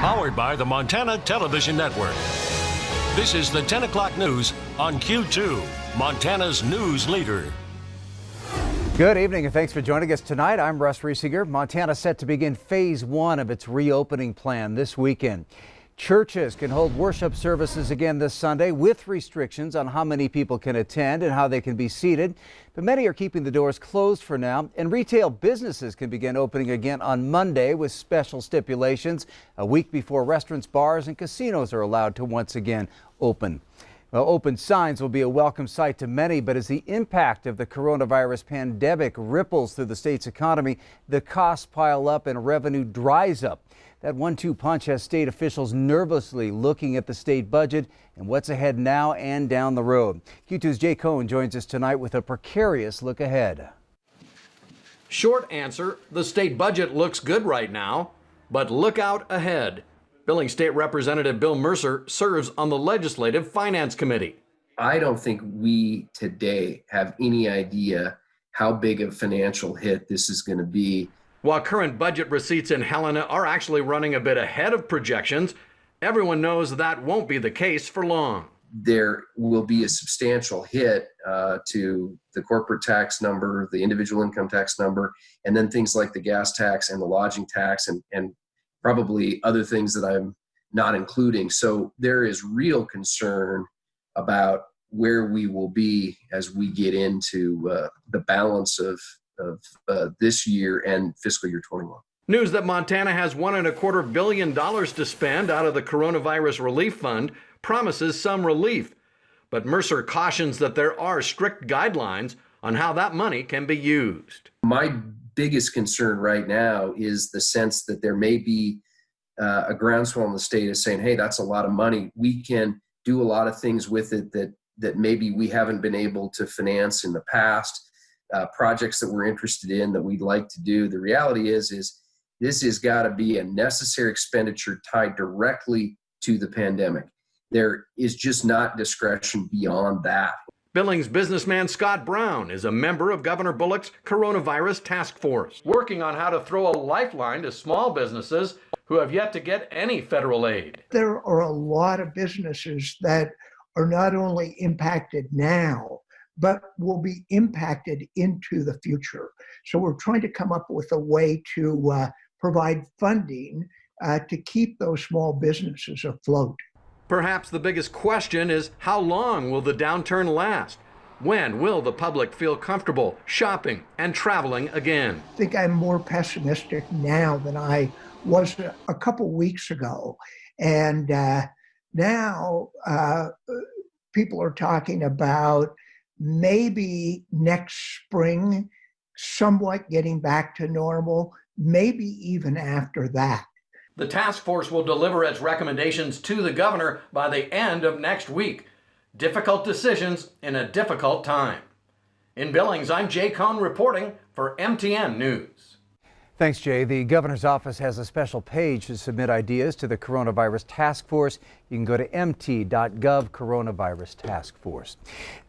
Powered by the Montana Television Network. This is the 10 o'clock news on Q2, Montana's news leader. Good evening and thanks for joining us tonight. I'm Russ Riesinger. Montana set to begin phase 1 of its reopening plan this weekend. Churches can hold worship services again this Sunday with restrictions on how many people can attend and how they can be seated. But many are keeping the doors closed for now, and retail businesses can begin opening again on Monday with special stipulations a week before restaurants, bars, and casinos are allowed to once again open. Well, open signs will be a welcome sight to many, but as the impact of the coronavirus pandemic ripples through the state's economy, the costs pile up and revenue dries up. That 1-2 punch has state officials nervously looking at the state budget and what's ahead now and down the road. Q2's Jay Cohn joins us tonight with a precarious look ahead. Short answer, the state budget looks good right now, but look out ahead. Billings State Representative Bill Mercer serves on the Legislative Finance Committee. I don't think we today have any idea how big a financial hit this is going to be. While current budget receipts in Helena are actually running a bit ahead of projections, everyone knows that won't be the case for long. There will be a substantial hit to the corporate tax number, the individual income tax number, and then things like the gas tax and the lodging tax and probably other things that I'm not including. So there is real concern about where we will be as we get into the balance of this year and fiscal year 21. News that Montana has $1.25 billion to spend out of the Coronavirus Relief Fund promises some relief. But Mercer cautions that there are strict guidelines on how that money can be used. My biggest concern right now is the sense that there may be a groundswell in the state is saying, hey, that's a lot of money. We can do a lot of things with it that maybe we haven't been able to finance in the past. Projects that we're interested in that we'd like to do. The reality is this has got to be a necessary expenditure tied directly to the pandemic. There is just not discretion beyond that. Billings businessman Scott Brown is a member of Governor Bullock's Coronavirus Task Force, working on how to throw a lifeline to small businesses who have yet to get any federal aid. There are a lot of businesses that are not only impacted now, but will be impacted into the future. So we're trying to come up with a way to provide funding to keep those small businesses afloat. Perhaps the biggest question is, how long will the downturn last? When will the public feel comfortable shopping and traveling again? I think I'm more pessimistic now than I was a couple weeks ago. And now people are talking about maybe next spring, somewhat getting back to normal, maybe even after that. The task force will deliver its recommendations to the governor by the end of next week. Difficult decisions in a difficult time. In Billings, I'm Jay Cohn reporting for MTN News. Thanks, Jay. The governor's office has a special page to submit ideas to the coronavirus task force. You can go to mt.gov coronavirus task force.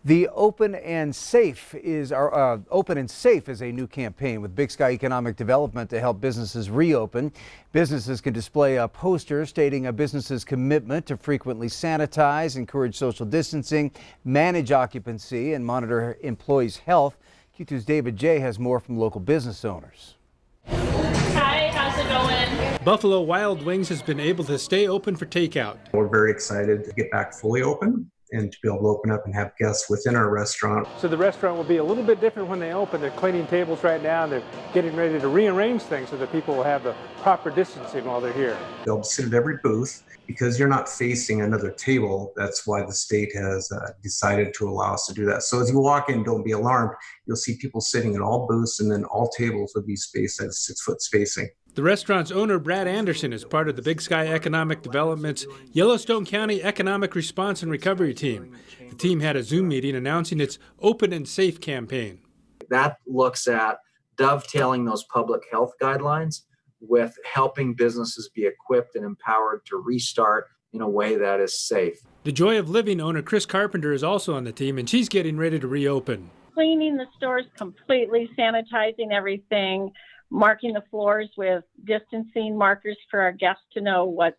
The Open and Safe is a new campaign with Big Sky Economic Development to help businesses reopen. Businesses can display a poster stating a business's commitment to frequently sanitize, encourage social distancing, manage occupancy, and monitor employees' health. Q2's David J. has more from local business owners. Hi, how's it going? Buffalo Wild Wings has been able to stay open for takeout. We're very excited to get back fully open and to be able to open up and have guests within our restaurant. So the restaurant will be a little bit different when they open. They're cleaning tables right now, and they're getting ready to rearrange things so that people will have the proper distancing while they're here. They'll sit at every booth. Because you're not facing another table, that's why the state has decided to allow us to do that. So as you walk in, don't be alarmed. You'll see people sitting at all booths, and then all tables will be spaced at 6-foot spacing. The restaurant's owner, Brad Anderson, is part of the Big Sky Economic Development's Yellowstone County Economic Response and Recovery Team. The team had a Zoom meeting announcing its Open and Safe campaign. That looks at dovetailing those public health guidelines with helping businesses be equipped and empowered to restart in a way that is safe. The Joy of Living owner, Chris Carpenter, is also on the team, and she's getting ready to reopen. Cleaning the stores completely, sanitizing everything, marking the floors with distancing markers for our guests to know what's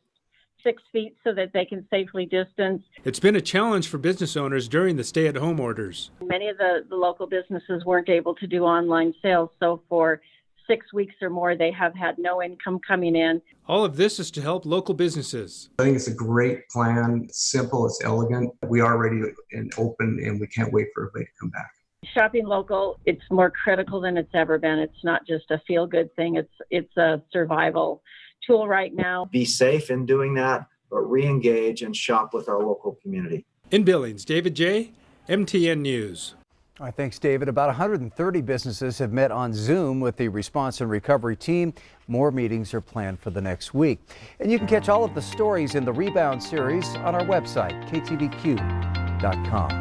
6 feet so that they can safely distance. It's been a challenge for business owners during the stay-at-home orders. Many of the local businesses weren't able to do online sales, so for 6 weeks or more, they have had no income coming in. All of this is to help local businesses. I think it's a great plan. It's simple, it's elegant. We are ready and open, and we can't wait for everybody to come back. Shopping local, it's more critical than it's ever been. It's not just a feel-good thing. It's a survival tool right now. Be safe in doing that, but re-engage and shop with our local community. In Billings, David J., MTN News. All right, thanks, David. About 130 businesses have met on Zoom with the response and recovery team. More meetings are planned for the next week. And you can catch all of the stories in the Rebound series on our website, ktvq.com.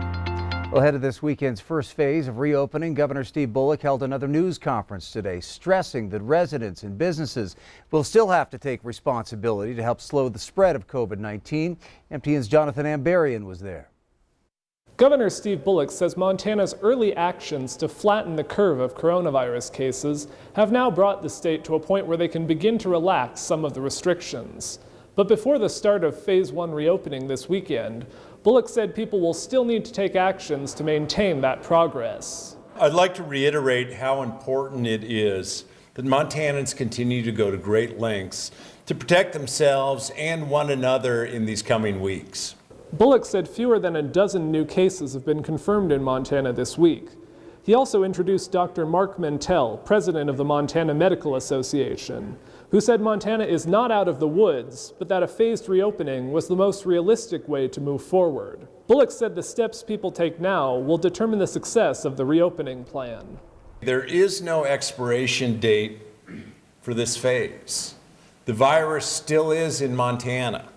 Well, ahead of this weekend's first phase of reopening, Governor Steve Bullock held another news conference today, stressing that residents and businesses will still have to take responsibility to help slow the spread of COVID-19. MTN's Jonathan Ambarian was there. Governor Steve Bullock says Montana's early actions to flatten the curve of coronavirus cases have now brought the state to a point where they can begin to relax some of the restrictions. But before the start of Phase 1 reopening this weekend, Bullock said people will still need to take actions to maintain that progress. I'd like to reiterate how important it is that Montanans continue to go to great lengths to protect themselves and one another in these coming weeks. Bullock said fewer than a dozen new cases have been confirmed in Montana this week. He also introduced Dr. Mark Mentel, president of the Montana Medical Association, who said Montana is not out of the woods, but that a phased reopening was the most realistic way to move forward. Bullock said the steps people take now will determine the success of the reopening plan. There is no expiration date for this phase. The virus still is in Montana.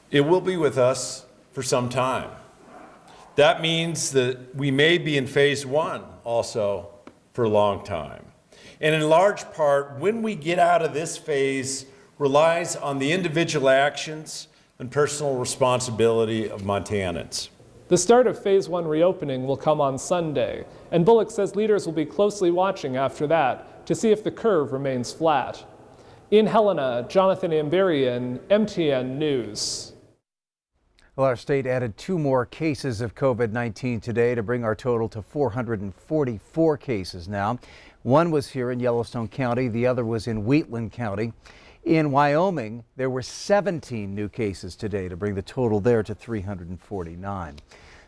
It will be with us for some time. That means that we may be in Phase 1 also for a long time. And in large part, when we get out of this phase, relies on the individual actions and personal responsibility of Montanans. The start of Phase 1 reopening will come on Sunday, and Bullock says leaders will be closely watching after that to see if the curve remains flat. In Helena, Jonathan Ambarian, MTN News. Well, our state added 2 more cases of COVID-19 today to bring our total to 444 cases now. One was here in Yellowstone County, the other was in Wheatland County. In Wyoming, there were 17 new cases today to bring the total there to 349.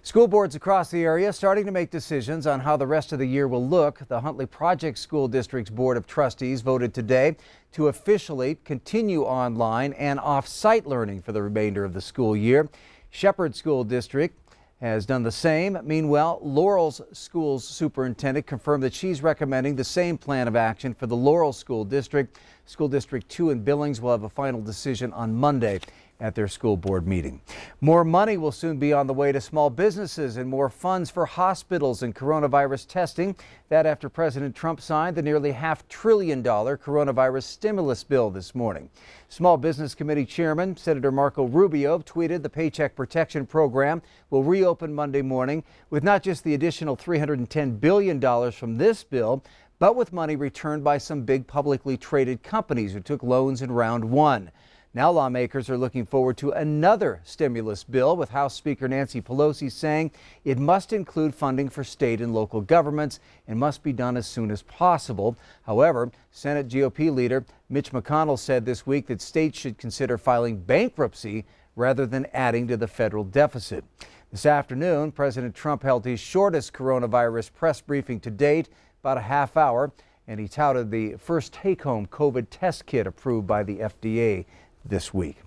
School boards across the area starting to make decisions on how the rest of the year will look. The Huntley Project School District's Board of Trustees voted today to officially continue online and off-site learning for the remainder of the school year. Shepherd School District has done the same. Meanwhile, Laurel's Schools Superintendent confirmed that she's recommending the same plan of action for the Laurel School District. School District 2 in Billings will have a final decision on Monday at their school board meeting. More money will soon be on the way to small businesses and more funds for hospitals and coronavirus testing. That after President Trump signed the nearly $500 billion coronavirus stimulus bill this morning. Small Business Committee Chairman Senator Marco Rubio tweeted the Paycheck Protection Program will reopen Monday morning with not just the additional $310 billion from this bill, but with money returned by some big publicly traded companies who took loans in round 1. Now lawmakers are looking forward to another stimulus bill, with House Speaker Nancy Pelosi saying it must include funding for state and local governments and must be done as soon as possible. However, Senate GOP leader Mitch McConnell said this week that states should consider filing bankruptcy rather than adding to the federal deficit. This afternoon, President Trump held his shortest coronavirus press briefing to date, about a half hour, and he touted the first take-home COVID test kit approved by the FDA this week.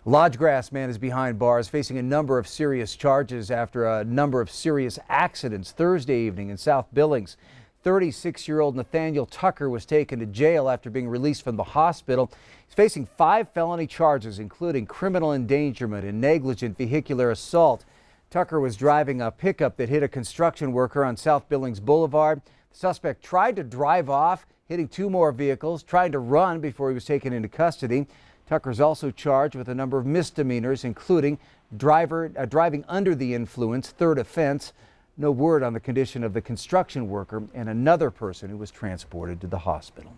A Lodgegrass man is behind bars, facing a number of serious charges after a number of serious accidents Thursday evening in South Billings. 36-year-old Nathaniel Tucker was taken to jail after being released from the hospital. He's facing 5 felony charges, including criminal endangerment and negligent vehicular assault. Tucker was driving a pickup that hit a construction worker on South Billings Boulevard. The suspect tried to drive off, hitting 2 more vehicles, tried to run before he was taken into custody. Tucker's also charged with a number of misdemeanors, including driving under the influence, 3rd offense. No word on the condition of the construction worker and another person who was transported to the hospital.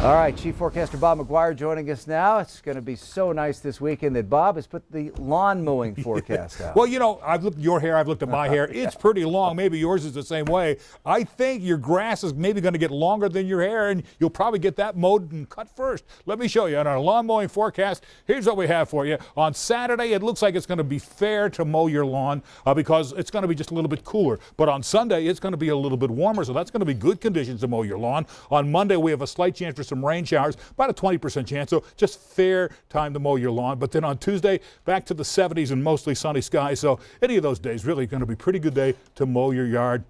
All right, Chief Forecaster Bob McGuire joining us now. It's going to be so nice this weekend that Bob has put the lawn mowing forecast out. Well, you know, I've looked at your hair, I've looked at my hair. It's pretty long. Maybe yours is the same way. I think your grass is maybe going to get longer than your hair, and you'll probably get that mowed and cut first. Let me show you on our lawn mowing forecast. Here's what we have for you. On Saturday, it looks like it's going to be fair to mow your lawn because it's going to be just a little bit cooler. But on Sunday, it's going to be a little bit warmer, so that's going to be good conditions to mow your lawn. On Monday, we have a slight chance for some rain showers, about a 20% chance, so just fair time to mow your lawn. But then on Tuesday, back to the 70s and mostly sunny skies, so any of those days really going to be a pretty good day to mow your yard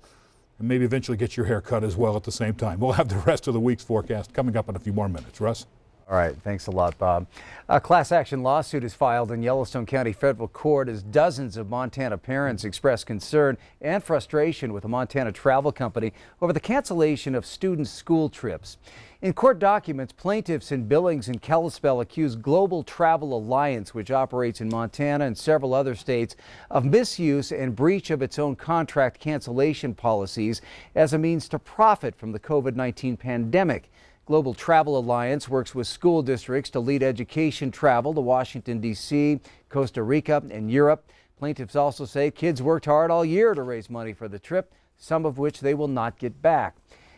and maybe eventually get your hair cut as well at the same time. We'll have the rest of the week's forecast coming up in a few more minutes. Russ? All right, thanks a lot, Bob. A class action lawsuit is filed in Yellowstone County Federal Court as dozens of Montana parents express concern and frustration with the Montana Travel Company over the cancellation of students' school trips. In court documents, plaintiffs in Billings and Kalispell accuse Global Travel Alliance, which operates in Montana and several other states, of misuse and breach of its own contract cancellation policies as a means to profit from the COVID-19 pandemic. Global Travel Alliance works with school districts to lead education travel to Washington, D.C., Costa Rica, and Europe. Plaintiffs also say kids worked hard all year to raise money for the trip, some of which they will not get back.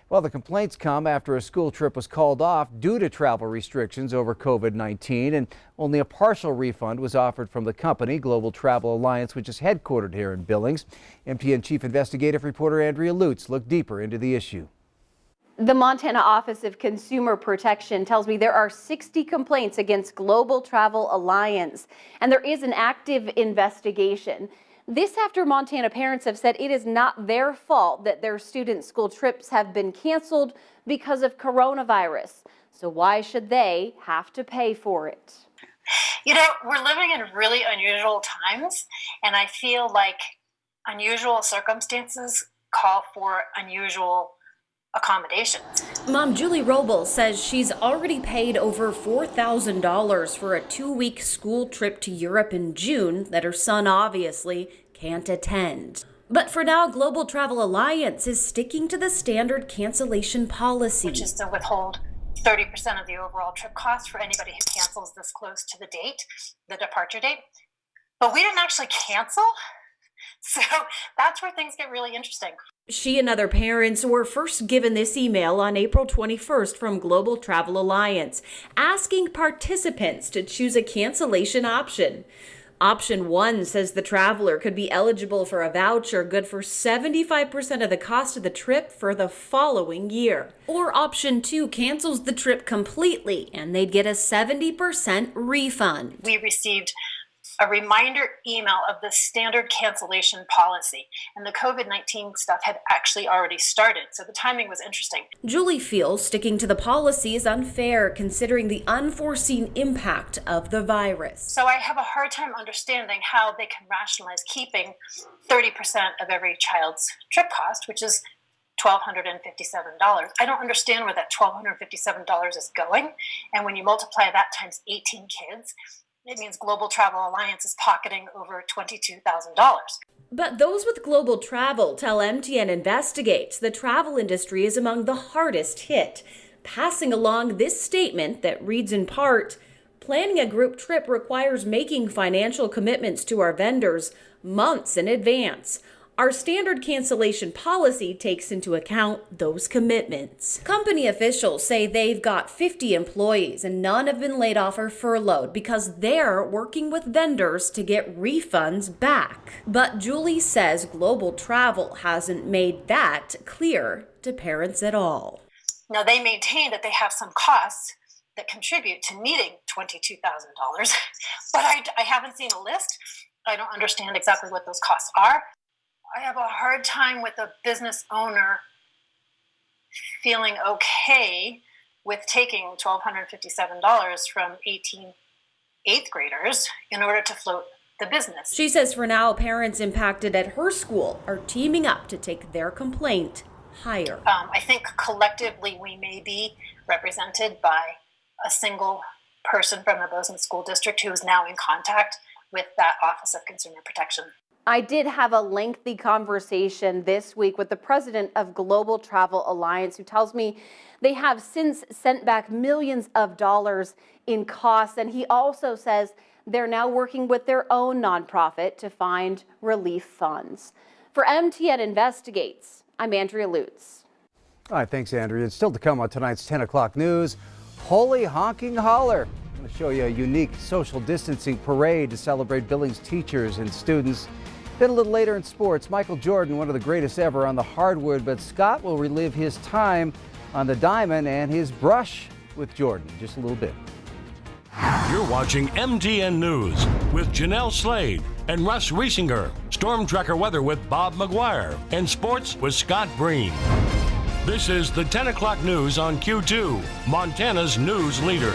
Well, the complaints come after a school trip was called off due to travel restrictions over COVID-19, and only a partial refund was offered from the company, Global Travel Alliance, which is headquartered here in Billings. MTN Chief Investigative Reporter Andrea Lutz looked deeper into the issue. The Montana Office of Consumer Protection tells me there are 60 complaints against Global Travel Alliance, and there is an active investigation. This after Montana parents have said it is not their fault that their students' school trips have been canceled because of coronavirus. So why should they have to pay for it? You know, we're living in really unusual times, and I feel like unusual circumstances call for unusual accommodations. Mom Julie Robles says she's already paid over $4,000 for a 2-week school trip to Europe in June that her son obviously can't attend. But for now, Global Travel Alliance is sticking to the standard cancellation policy, which is to withhold 30% of the overall trip cost for anybody who cancels this close to the date, the departure date. But we didn't actually cancel. So that's where things get really interesting. She and other parents were first given this email on April 21st from Global Travel Alliance, asking participants to choose a cancellation option. Option 1 says the traveler could be eligible for a voucher good for 75% of the cost of the trip for the following year. Or Option 2 cancels the trip completely and they'd get a 70% refund. We received a reminder email of the standard cancellation policy, and the COVID-19 stuff had actually already started, so the timing was interesting. Julie feels sticking to the policy is unfair considering the unforeseen impact of the virus. So I have a hard time understanding how they can rationalize keeping 30% of every child's trip cost, which is $1,257. I don't understand where that $1,257 is going, and when you multiply that times 18 kids, it means Global Travel Alliance is pocketing over $22,000. But those with Global Travel tell MTN Investigates the travel industry is among the hardest hit, passing along this statement that reads in part, planning a group trip requires making financial commitments to our vendors months in advance. Our standard cancellation policy takes into account those commitments. Company officials say they've got 50 employees and none have been laid off or furloughed because they're working with vendors to get refunds back. But Julie says Global Travel hasn't made that clear to parents at all. Now, they maintain that they have some costs that contribute to meeting $22,000, but I haven't seen a list. I don't understand exactly what those costs are. I have a hard time with a business owner feeling okay with taking $1,257 from 18 eighth graders in order to float the business. She says for now, parents impacted at her school are teaming up to take their complaint higher. I think collectively we may be represented by a single person from the Bozeman School District who is now in contact with that Office of Consumer Protection. I did have a lengthy conversation this week with the president of Global Travel Alliance, who tells me they have since sent back millions of dollars in costs. And he also says they're now working with their own nonprofit to find relief funds. For MTN Investigates, I'm Andrea Lutz. All right, thanks, Andrea. It's still to come on tonight's 10 o'clock news. Holy Honking Holler. I'm going to show you a unique social distancing parade to celebrate Billings teachers and students. Then a little later in sports, Michael Jordan, one of the greatest ever on the hardwood, but Scott will relive his time on the diamond and his brush with Jordan in just a little bit. You're watching MTN News with Janelle Slade and Russ Riesinger. Storm Tracker weather with Bob McGuire. And sports with Scott Breen. This is the 10 o'clock news on Q2, Montana's news leader.